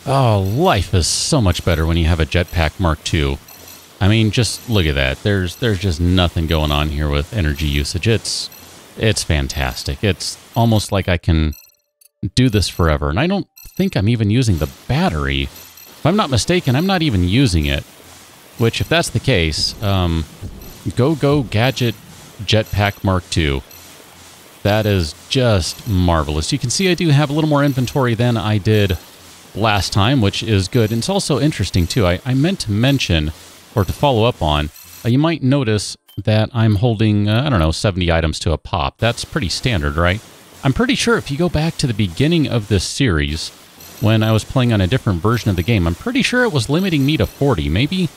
Oh, life is so much better when you have a jetpack Mark II. I mean, just look at that. There's just nothing going on here with energy usage. It's fantastic. It's almost like I can do this forever. And I don't think I'm even using the battery. If I'm not mistaken, I'm not even using it. Which, if that's the case, go Gadget Jetpack Mark II. That is just marvelous. You can see I do have a little more inventory than I did last time, which is good. And it's also interesting, too. I meant to mention, or to follow up on, you might notice that I'm holding, I don't know, 70 items to a pop. That's pretty standard, right? I'm pretty sure if you go back to the beginning of this series, when I was playing on a different version of the game, I'm pretty sure it was limiting me to 40. Maybe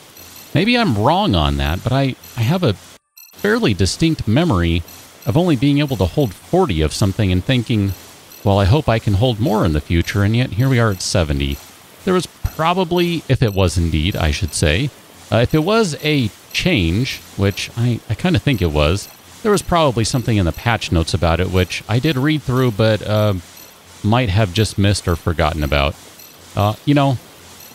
I'm wrong on that, but I have a fairly distinct memory of only being able to hold 40 of something and thinking, well, I hope I can hold more in the future, and yet here we are at 70. There was probably, if it was indeed, I should say, if it was a change, which I kind of think it was, there was probably something in the patch notes about it, which I did read through, but might have just missed or forgotten about. You know,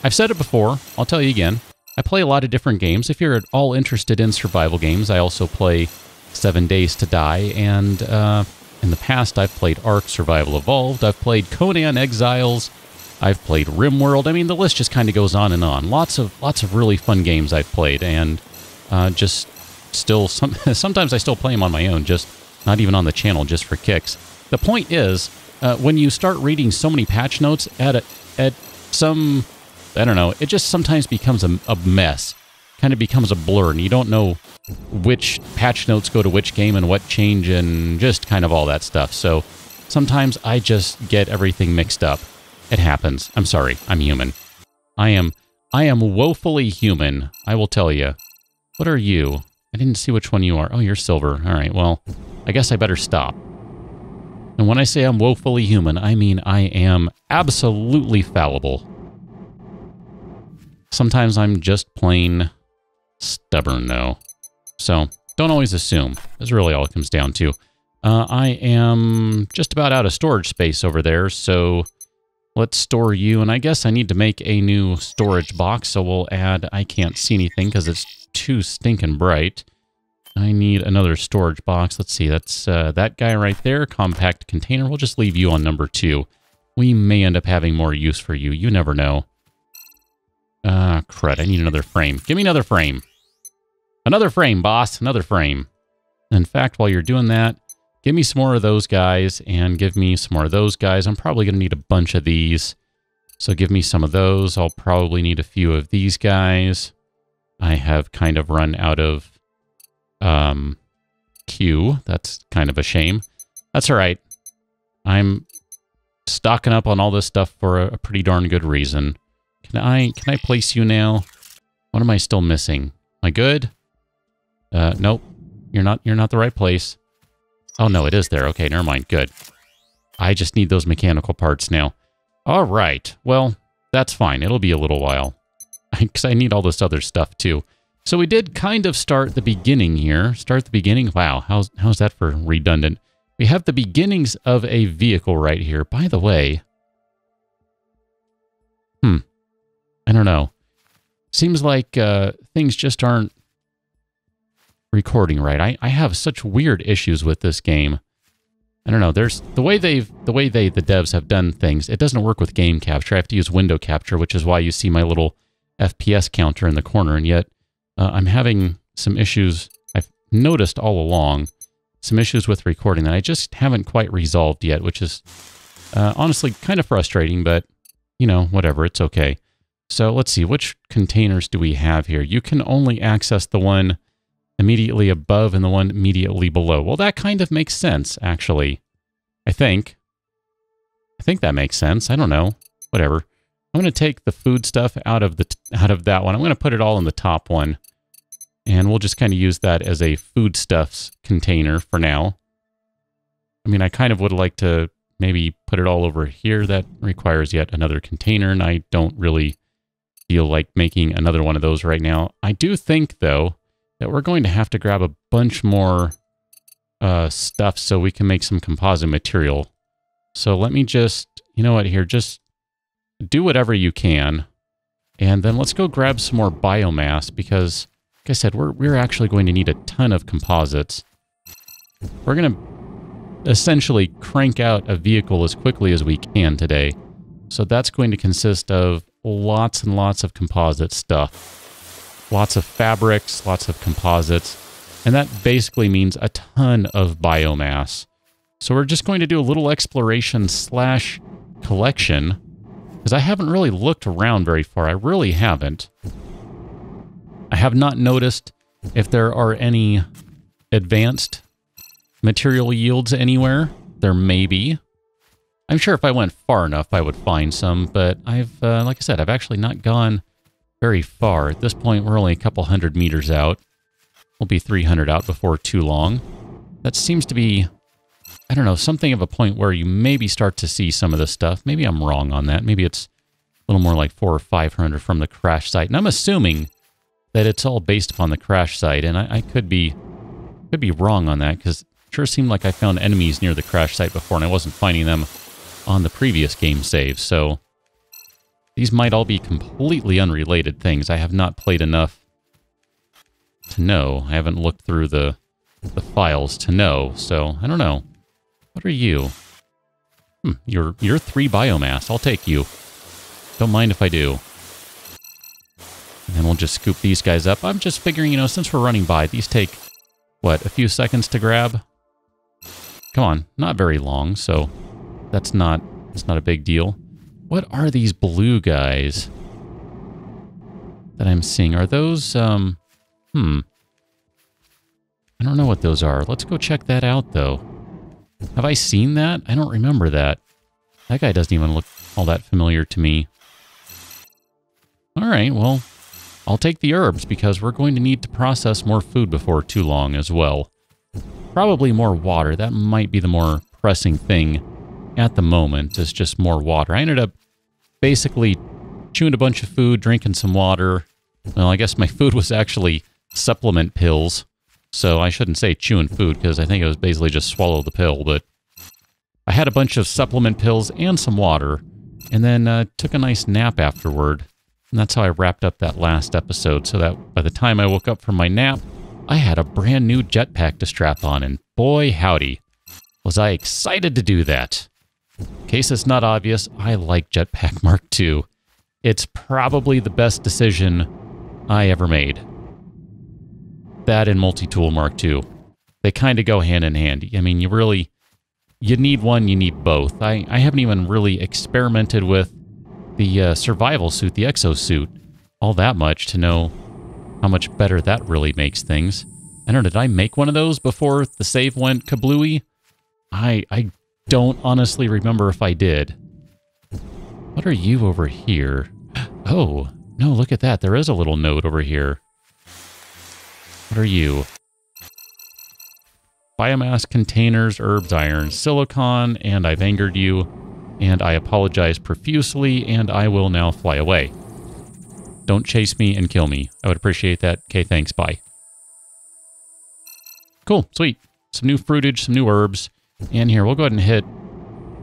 I've said it before, I'll tell you again, I play a lot of different games. If you're at all interested in survival games, I also play 7 Days to Die, and in the past I've played Ark Survival Evolved, I've played Conan Exiles, I've played RimWorld. I mean, the list just kind of goes on and on. Lots of really fun games I've played, and just still, sometimes I still play them on my own, just not even on the channel, just for kicks. The point is, when you start reading so many patch notes at some, I don't know, it just sometimes becomes a mess. Kind of becomes a blur, and you don't know which patch notes go to which game and what change and just kind of all that stuff. So sometimes I just get everything mixed up. It happens. I'm sorry. I'm human. I am woefully human, I will tell you. What are you? I didn't see which one you are. Oh, you're silver. All right, well, I guess I better stop. And when I say I'm woefully human, I mean I am absolutely fallible. Sometimes I'm just plain stubborn, though. So, don't always assume. That's really all it comes down to. I am just about out of storage space over there, so let's store you. And I guess I need to make a new storage box, so we'll add... I can't see anything because it's too stinking bright. I need another storage box. Let's see, that's that guy right there, compact container. We'll just leave you on number 2. We may end up having more use for you. You never know. Crud, I need another frame. Give me another frame. Another frame, boss. Another frame. In fact, while you're doing that, give me some more of those guys and give me some more of those guys. I'm probably going to need a bunch of these. So give me some of those. I'll probably need a few of these guys. I have kind of run out of Q. That's kind of a shame. That's all right. I'm stocking up on all this stuff for a pretty darn good reason. Can I place you now? What am I still missing? Am I good? Nope. You're not the right place. Oh no, it is there. Okay, never mind. Good. I just need those mechanical parts now. All right. Well, that's fine. It'll be a little while. Because I need all this other stuff too. So we did kind of start the beginning here. Start the beginning. Wow, how's that for redundant? We have the beginnings of a vehicle right here. By the way, I don't know. Seems like things just aren't recording right. I have such weird issues with this game. I don't know. There's the devs have done things. It doesn't work with game capture. I have to use window capture, which is why you see my little FPS counter in the corner. And yet I'm having some issues. I've noticed all along some issues with recording that I just haven't quite resolved yet, which is honestly kind of frustrating, but you know, whatever. It's okay. So let's see, which containers do we have here? You can only access the one immediately above and the one immediately below. Well, that kind of makes sense, actually. I think that makes sense. I don't know. Whatever. I'm going to take the food stuff out of that one. I'm going to put it all in the top one. And we'll just kind of use that as a foodstuffs container for now. I mean, I kind of would like to maybe put it all over here. That requires yet another container, and I don't really feel like making another one of those right now. I do think, though, that we're going to have to grab a bunch more stuff so we can make some composite material. So let me just, you know what, here, just do whatever you can. And then let's go grab some more biomass because, like I said, we're actually going to need a ton of composites. We're going to essentially crank out a vehicle as quickly as we can today. So that's going to consist of lots and lots of composite stuff. Lots of fabrics, lots of composites. And that basically means a ton of biomass. So we're just going to do a little exploration / collection. Because I haven't really looked around very far. I really haven't. I have not noticed if there are any advanced material yields anywhere. There may be. I'm sure if I went far enough, I would find some, but I've, like I said, I've actually not gone very far. At this point, we're only a couple 100 meters out. We'll be 300 out before too long. That seems to be, I don't know, something of a point where you maybe start to see some of this stuff. Maybe I'm wrong on that. Maybe it's a little more like 400 or 500 from the crash site. And I'm assuming that it's all based upon the crash site, and I could be wrong on that, because it sure seemed like I found enemies near the crash site before, and I wasn't finding them on the previous game save. So these might all be completely unrelated things. I have not played enough to know. I haven't looked through the files to know, so I don't know. What are you? You're 3 biomass. I'll take you. Don't mind if I do. And then we'll just scoop these guys up. I'm just figuring, you know, since we're running by, these take, what, a few seconds to grab? Come on, not very long, so that's not a big deal. What are these blue guys that I'm seeing? Are those, I don't know what those are. Let's go check that out, though. Have I seen that? I don't remember that. That guy doesn't even look all that familiar to me. All right, well, I'll take the herbs because we're going to need to process more food before too long as well. Probably more water. That might be the more pressing thing at the moment, is just more water. I ended up basically chewing a bunch of food, drinking some water. Well, I guess my food was actually supplement pills. So I shouldn't say chewing food, because I think it was basically just swallow the pill. But I had a bunch of supplement pills and some water, and then took a nice nap afterward. And that's how I wrapped up that last episode, so that by the time I woke up from my nap, I had a brand new jetpack to strap on, and boy howdy, was I excited to do that. In case it's not obvious, I like Jetpack Mark II. It's probably the best decision I ever made. That and Multitool Mark II. They kind of go hand in hand. I mean, you need one, you need both. I haven't even really experimented with the survival suit, the exosuit, all that much to know how much better that really makes things. I don't know, did I make one of those before the save went kablooey? I don't honestly remember if I did. What are you over here? Oh, no, look at that. There is a little node over here. What are you? Biomass containers, herbs, iron, silicon, and I've angered you, and I apologize profusely, and I will now fly away. Don't chase me and kill me. I would appreciate that. Okay, thanks, bye. Cool, sweet. Some new fruitage, some new herbs. And here, we'll go ahead and hit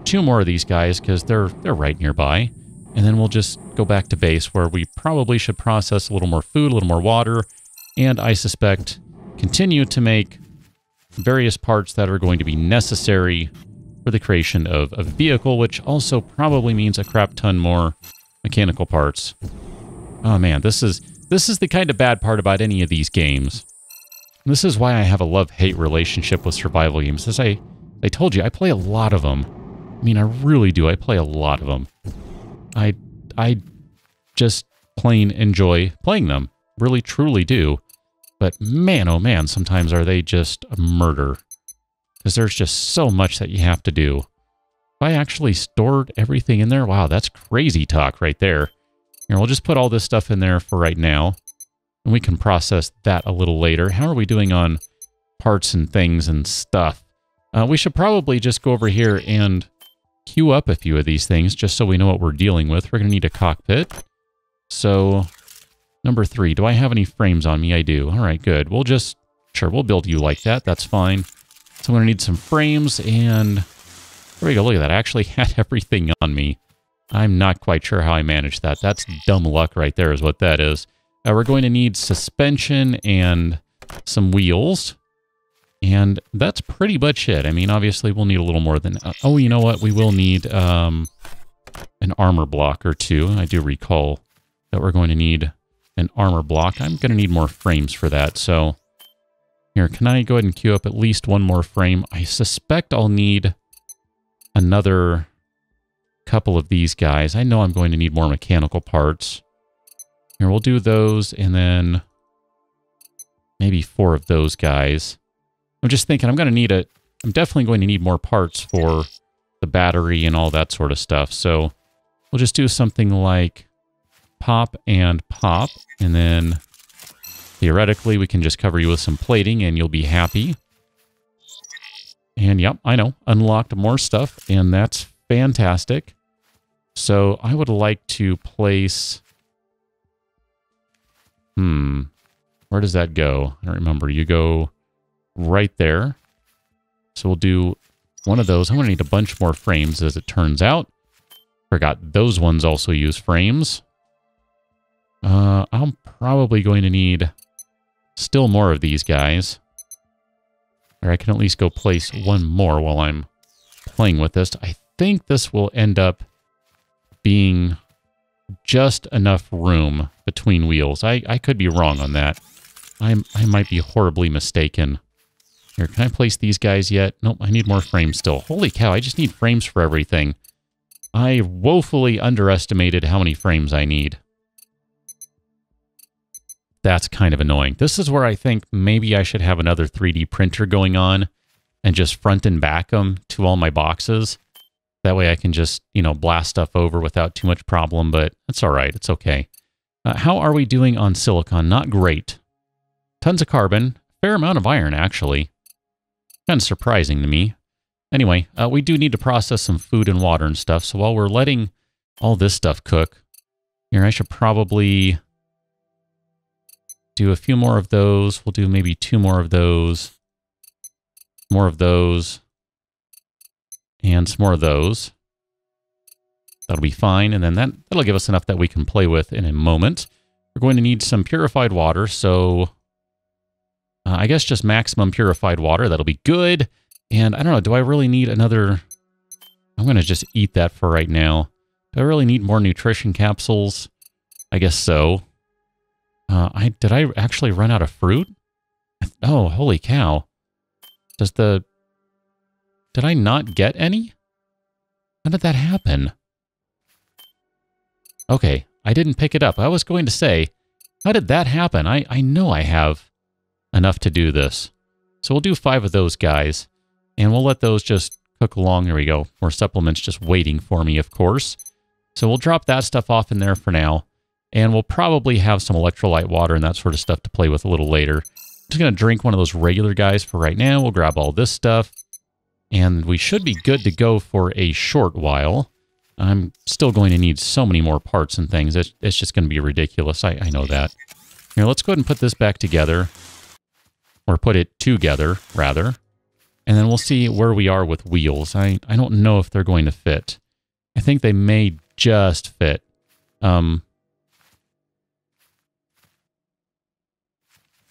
2 more of these guys, because they're right nearby. And then we'll just go back to base, where we probably should process a little more food, a little more water, and I suspect continue to make various parts that are going to be necessary for the creation of a vehicle, which also probably means a crap ton more mechanical parts. Oh man, this is the kind of bad part about any of these games. This is why I have a love-hate relationship with survival games. As I told you, I play a lot of them. I mean, I really do. I play a lot of them. I just plain enjoy playing them. Really, truly do. But man, oh man, sometimes are they just a murder. Because there's just so much that you have to do. If I actually stored everything in there, wow, that's crazy talk right there. Here, we'll just put all this stuff in there for right now. And we can process that a little later. How are we doing on parts and things and stuff? We should probably just go over here and queue up a few of these things, just so we know what we're dealing with. We're going to need a cockpit. So, number 3. Do I have any frames on me? I do. All right, good. We'll just, sure, we'll build you like that. That's fine. So I'm going to need some frames, and there we go. Look at that. I actually had everything on me. I'm not quite sure how I managed that. That's dumb luck right there is what that is. We're going to need suspension and some wheels. And that's pretty much it. I mean, obviously, we'll need a little more than... oh, you know what? We will need an armor block or two. I do recall that we're going to need an armor block. I'm going to need more frames for that. So here, can I go ahead and queue up at least one more frame? I suspect I'll need another couple of these guys. I know I'm going to need more mechanical parts. Here, we'll do those and then maybe 4 of those guys. I'm just thinking I'm definitely going to need more parts for the battery and all that sort of stuff. So we'll just do something like pop and pop. And then theoretically we can just cover you with some plating and you'll be happy. And yep, I know, unlocked more stuff and that's fantastic. So I would like to place... where does that go? I don't remember. You go right there. So we'll do one of those. I'm going to need a bunch more frames as it turns out. Forgot those ones also use frames. I'm probably going to need still more of these guys. Or I can at least go place one more while I'm playing with this. I think this will end up being just enough room between wheels. I could be wrong on that. I might be horribly mistaken. Here, can I place these guys yet? Nope, I need more frames still. Holy cow, I just need frames for everything. I woefully underestimated how many frames I need. That's kind of annoying. This is where I think maybe I should have another 3D printer going on and just front and back them to all my boxes. That way I can just, you know, blast stuff over without too much problem, but it's all right. It's okay. How are we doing on silicon? Not great. Tons of carbon. Fair amount of iron, actually. Kind of surprising to me. Anyway, we do need to process some food and water and stuff, so while we're letting all this stuff cook, here, I should probably do a few more of those. We'll do maybe 2 more of those. More of those. And some more of those. That'll be fine, and then that'll give us enough that we can play with in a moment. We're going to need some purified water, so I guess just maximum purified water. That'll be good. And I don't know, do I really need another... I'm going to just eat that for right now. Do I really need more nutrition capsules? I guess so. Did I actually run out of fruit? Oh, holy cow. Did I not get any? How did that happen? Okay, I didn't pick it up. I was going to say, how did that happen? I know I have enough to do this. So we'll do 5 of those guys, and we'll let those just cook along. There we go. More supplements just waiting for me, of course. So we'll drop that stuff off in there for now, and we'll probably have some electrolyte water and that sort of stuff to play with a little later. I'm just going to drink one of those regular guys for right now. We'll grab all this stuff, and we should be good to go for a short while. I'm still going to need so many more parts and things. It's just going to be ridiculous. I know that. Here, let's go ahead and put this back together. Or put it together, rather. And then we'll see where we are with wheels. I don't know if they're going to fit. I think they may just fit.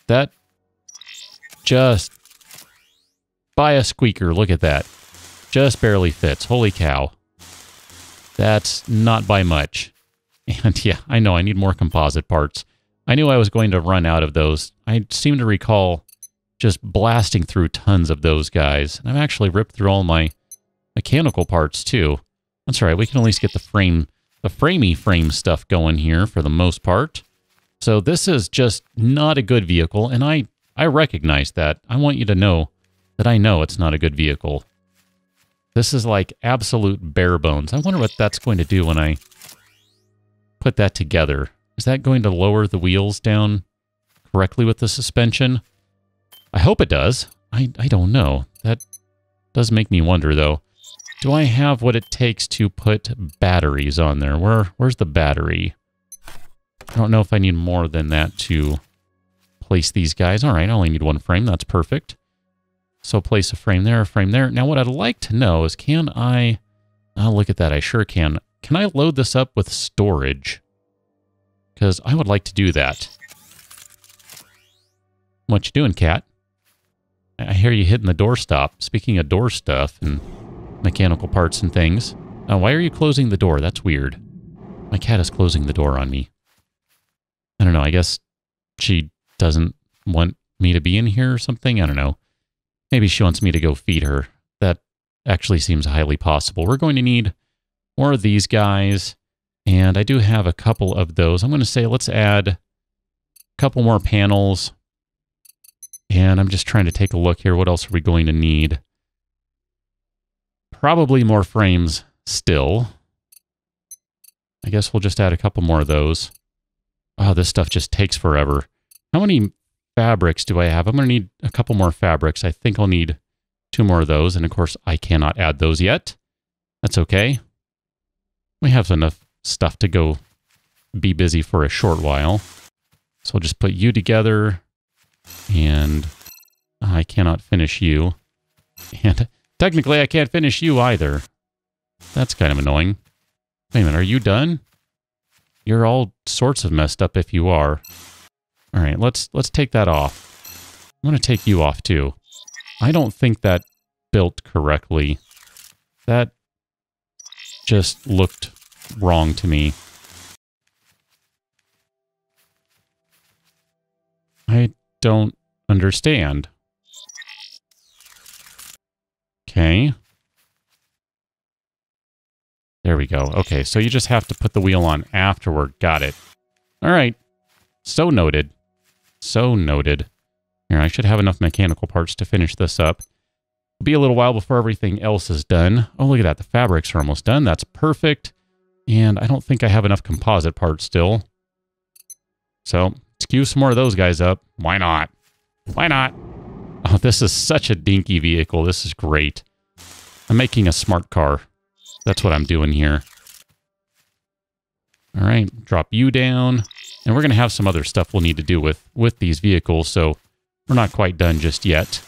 That just... by a squeaker, look at that. Just barely fits. Holy cow. That's not by much. And yeah, I know I need more composite parts. I knew I was going to run out of those. I seem to recall just blasting through tons of those guys. And I've actually ripped through all my mechanical parts too. That's all right, we can at least get the framey frame stuff going here for the most part. So this is just not a good vehicle, and I recognize that. I want you to know that I know it's not a good vehicle. This is like absolute bare bones. I wonder what that's going to do when I put that together. Is that going to lower the wheels down correctly with the suspension? I hope it does. I don't know. That does make me wonder, though. Do I have what it takes to put batteries on there? Where's the battery? I don't know if I need more than that to place these guys. All right, I only need 1 frame. That's perfect. So place a frame there, a frame there. Now, what I'd like to know is, can I... Oh, look at that. I sure can. can I load this up with storage? Because I would like to do that. What you doing, cat? I hear you hitting the doorstop. Speaking of door stuff and mechanical parts and things. Why are you closing the door? That's weird. My cat is closing the door on me. I don't know. I guess she doesn't want me to be in here or something. I don't know. Maybe she wants me to go feed her. That actually seems highly possible. We're going to need more of these guys. And I do have a couple of those. I'm going to say let's add a couple more panels. And I'm just trying to take a look here. What else are we going to need? Probably more frames still. I guess we'll just add a couple more of those. Oh, this stuff just takes forever. How many fabrics do I have? I'm going to need a couple more fabrics. I think I'll need 2 more of those. And of course, I cannot add those yet. That's okay. We have enough stuff to go be busy for a short while. So I'll just put you together. And I cannot finish you. And technically, I can't finish you either. That's kind of annoying. Wait a minute, are you done? You're all sorts of messed up if you are. All right, let's take that off. I'm going to take you off too. I don't think that built correctly. That just looked wrong to me. I don't understand. Okay. There we go. Okay, so you just have to put the wheel on afterward. Got it. All right. So noted. So noted. Here, I should have enough mechanical parts to finish this up. It'll be a little while before everything else is done. Oh, look at that. The fabrics are almost done. That's perfect. And I don't think I have enough composite parts still. So, let's queue some more of those guys up. Why not? Why not? Oh, this is such a dinky vehicle. This is great. I'm making a smart car. That's what I'm doing here. All right, drop you down. And we're going to have some other stuff we'll need to do with these vehicles, so we're not quite done just yet.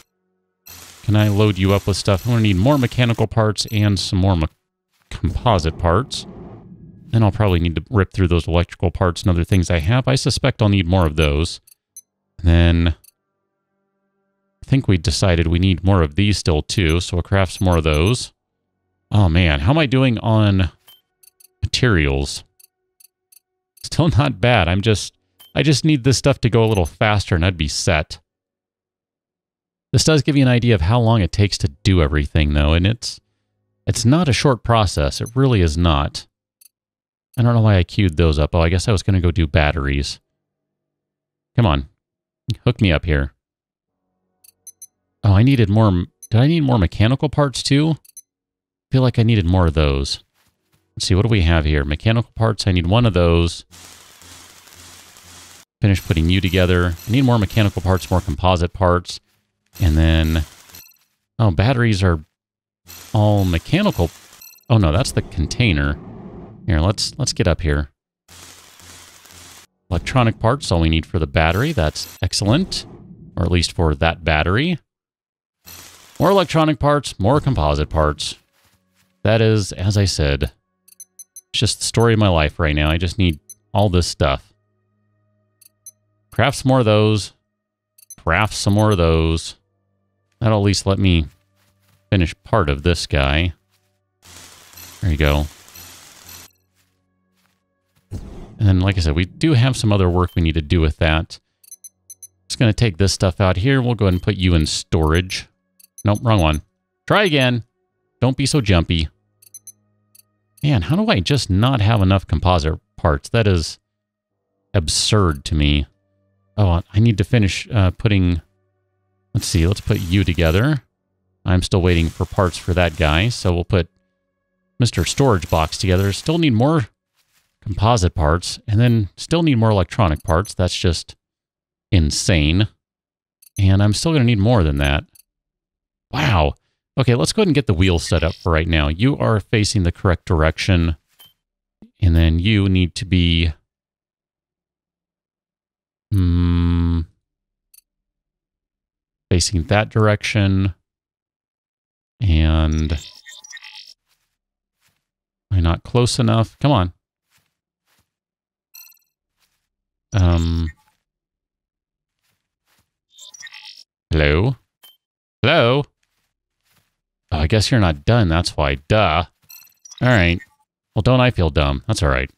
Can I load you up with stuff? I'm going to need more mechanical parts and some more composite parts. Then I'll probably need to rip through those electrical parts and other things I have. I suspect I'll need more of those. And then I think we decided we need more of these still too, so we'll craft some more of those. Oh man, how am I doing on materials? Still not bad. I just need this stuff to go a little faster and I'd be set. This does give you an idea of how long it takes to do everything though, and it's not a short process. It really is not. I don't know why I queued those up. Oh, I guess I was going to go do batteries. Come on. Hook me up here. Oh, I needed more. Did I need more mechanical parts too? I feel like I needed more of those. Let's see, what do we have here? Mechanical parts, I need one of those. Finish putting you together. I need more mechanical parts, more composite parts. And then, oh, batteries are all mechanical. Oh no, that's the container. Here, let's get up here. Electronic parts, all we need for the battery. That's excellent. Or at least for that battery. More electronic parts, more composite parts. That is, as I said, it's just the story of my life right now. I just need all this stuff. Craft some more of those. Craft some more of those. That'll at least let me finish part of this guy. There you go. And then, like I said, we do have some other work we need to do with that. Just going to take this stuff out here. We'll go ahead and put you in storage. Nope, wrong one. Try again. Don't be so jumpy. Man, how do I just not have enough composite parts? That is absurd to me. Oh, I need to finish putting... Let's see, let's put you together. I'm still waiting for parts for that guy, so we'll put Mr. Storage Box together. Still need more composite parts, and then still need more electronic parts. That's just insane. And I'm still going to need more than that. Wow. Okay, let's go ahead and get the wheels set up for right now. You are facing the correct direction. And then you need to be... facing that direction. And... Am I not close enough? Come on. Hello? Hello? Oh, I guess you're not done. That's why. Duh. All right. Well, don't I feel dumb? That's all right.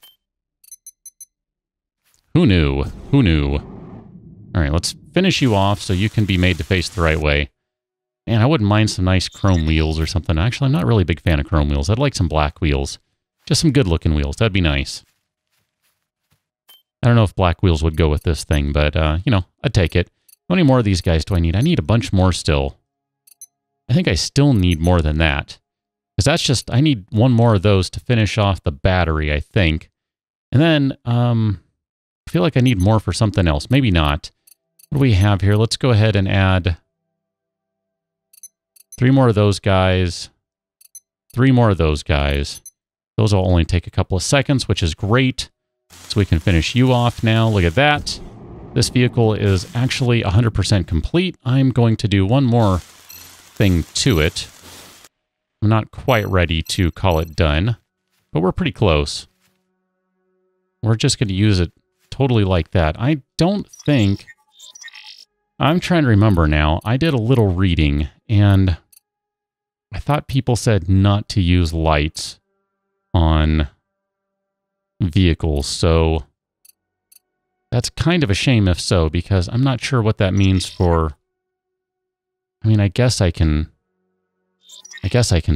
Who knew? Who knew? All right, let's finish you off so you can be made to face the right way. Man, I wouldn't mind some nice chrome wheels or something. Actually, I'm not really a big fan of chrome wheels. I'd like some black wheels. Just some good-looking wheels. That'd be nice. I don't know if black wheels would go with this thing, but, you know, I'd take it. How many more of these guys do I need? I need a bunch more still. I think I still need more than that. Because that's just, I need one more of those to finish off the battery, I think. And then, I feel like I need more for something else. Maybe not. What do we have here? Let's go ahead and add 3 more of those guys. 3 more of those guys. Those will only take a couple of seconds, which is great. So we can finish you off now. Look at that. This vehicle is actually 100% complete. I'm going to do one more thing to it. I'm not quite ready to call it done, but we're pretty close. We're just going to use it totally like that. I don't think... I'm trying to remember now. I did a little reading, and I thought people said not to use lights on vehicles, so that's kind of a shame if so, because I'm not sure what that means for... I mean, I guess I can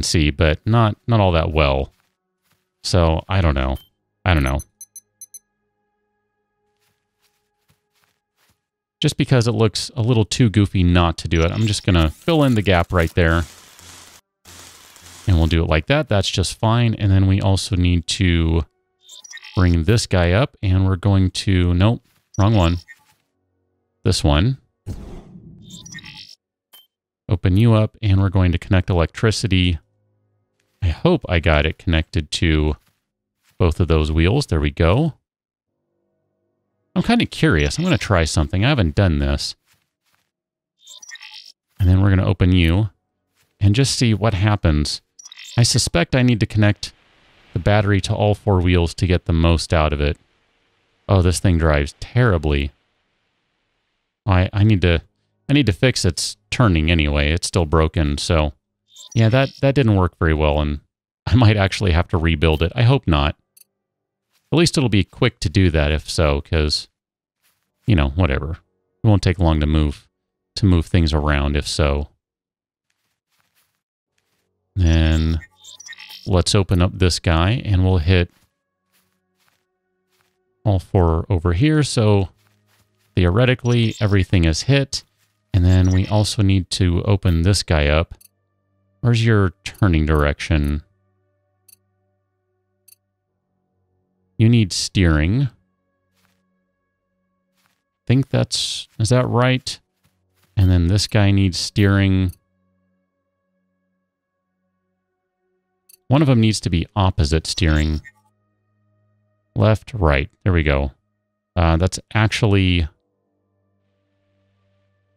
see, but not all that well. So, I don't know. I don't know. Just because it looks a little too goofy not to do it, I'm just going to fill in the gap right there. And we'll do it like that. That's just fine. And then we also need to bring this guy up, and we're going to... Nope, wrong one. This one. Open you up, and we're going to connect electricity. I hope I got it connected to both of those wheels. There we go. I'm kind of curious. I'm going to try something. I haven't done this. And then we're going to open you and just see what happens. I suspect I need to connect the battery to all 4 wheels to get the most out of it. Oh, this thing drives terribly. I need to fix its turning anyway. It's still broken, so yeah, that didn't work very well, and I might actually have to rebuild it. I hope not. At least it'll be quick to do that if so, because, you know, whatever. It won't take long to move things around if so. Then let's open up this guy, and we'll hit all 4 over here, so theoretically everything is hit. And then we also need to open this guy up. Where's your turning direction? You need steering. I think that's... Is that right? And then this guy needs steering. One of them needs to be opposite steering. Left, right. There we go. That's actually...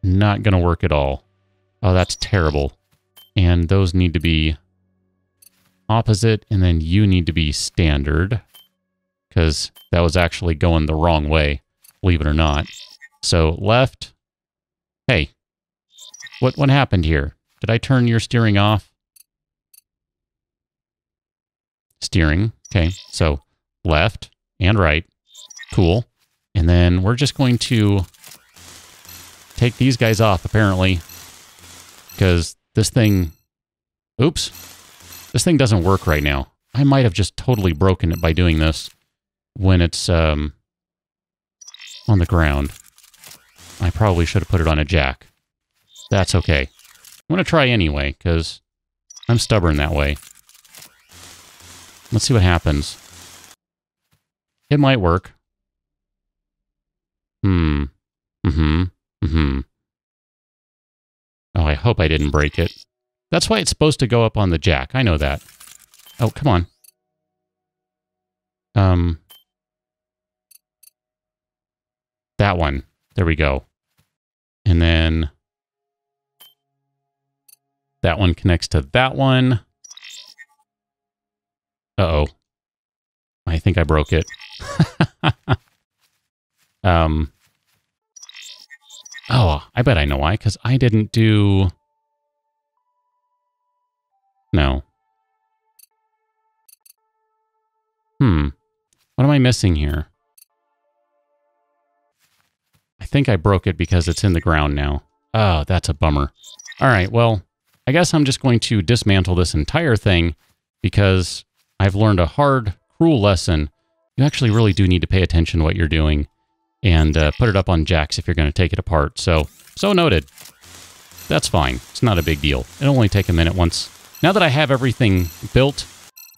not going to work at all. Oh, that's terrible. And those need to be opposite, and then you need to be standard, because that was actually going the wrong way, believe it or not. So left. Hey, what happened here? Did I turn your steering off? Steering. Okay, so left and right. Cool. And then we're just going to take these guys off, apparently, because this thing... Oops. This thing doesn't work right now. I might have just totally broken it by doing this when it's on the ground. I probably should have put it on a jack. That's okay. I'm going to try anyway, because I'm stubborn that way. Let's see what happens. It might work. Oh, I hope I didn't break it. That's why it's supposed to go up on the jack. I know that. Oh, come on. That one. There we go. And then that one connects to that one. Uh-oh. I think I broke it. Oh, I bet I know why, because I didn't do... No. What am I missing here? I think I broke it because it's in the ground now. Oh, that's a bummer. All right, well, I guess I'm just going to dismantle this entire thing because I've learned a hard, cruel lesson. You actually really do need to pay attention to what you're doing and put it up on jacks if you're going to take it apart. So noted. That's fine. It's not a big deal. It'll only take a minute once. Now that I have everything built,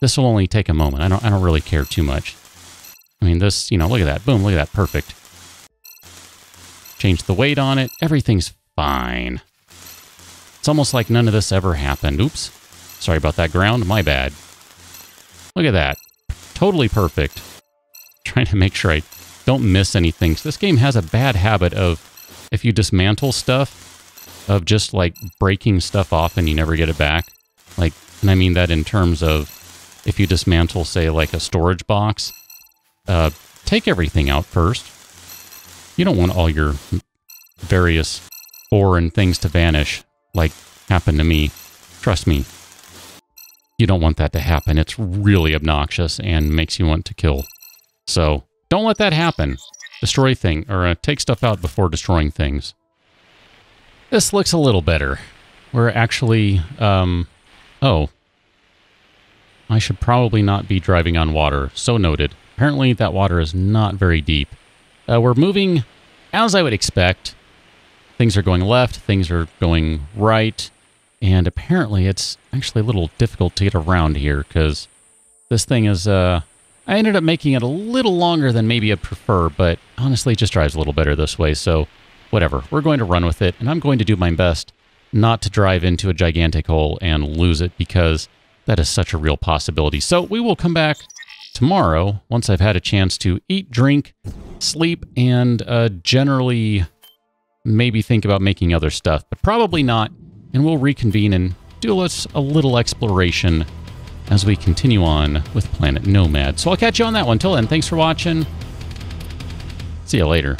this will only take a moment. I don't really care too much. I mean, this, you know, look at that. Boom, look at that. Perfect. Change the weight on it. Everything's fine. It's almost like none of this ever happened. Oops. Sorry about that ground. My bad. Look at that. Totally perfect. Trying to make sure I don't miss anything. This game has a bad habit of, if you dismantle stuff, of just like breaking stuff off and you never get it back. Like, and I mean that in terms of if you dismantle, say, like a storage box, take everything out first. You don't want all your various foreign things to vanish, like happened to me. Trust me. You don't want that to happen. It's really obnoxious and makes you want to kill. So don't let that happen. Destroy things, or take stuff out before destroying things. This looks a little better. We're actually, oh. I should probably not be driving on water. So noted. Apparently that water is not very deep. We're moving as I would expect. Things are going left, things are going right, and apparently it's actually a little difficult to get around here because this thing is, I ended up making it a little longer than maybe I'd prefer, but honestly it just drives a little better this way, so whatever. We're going to run with it, and I'm going to do my best not to drive into a gigantic hole and lose it because that is such a real possibility. So we will come back tomorrow once I've had a chance to eat, drink, sleep, and generally maybe think about making other stuff, but probably not. And we'll reconvene and do a little exploration as we continue on with Planet Nomads. So I'll catch you on that one. Till then, thanks for watching. See you later.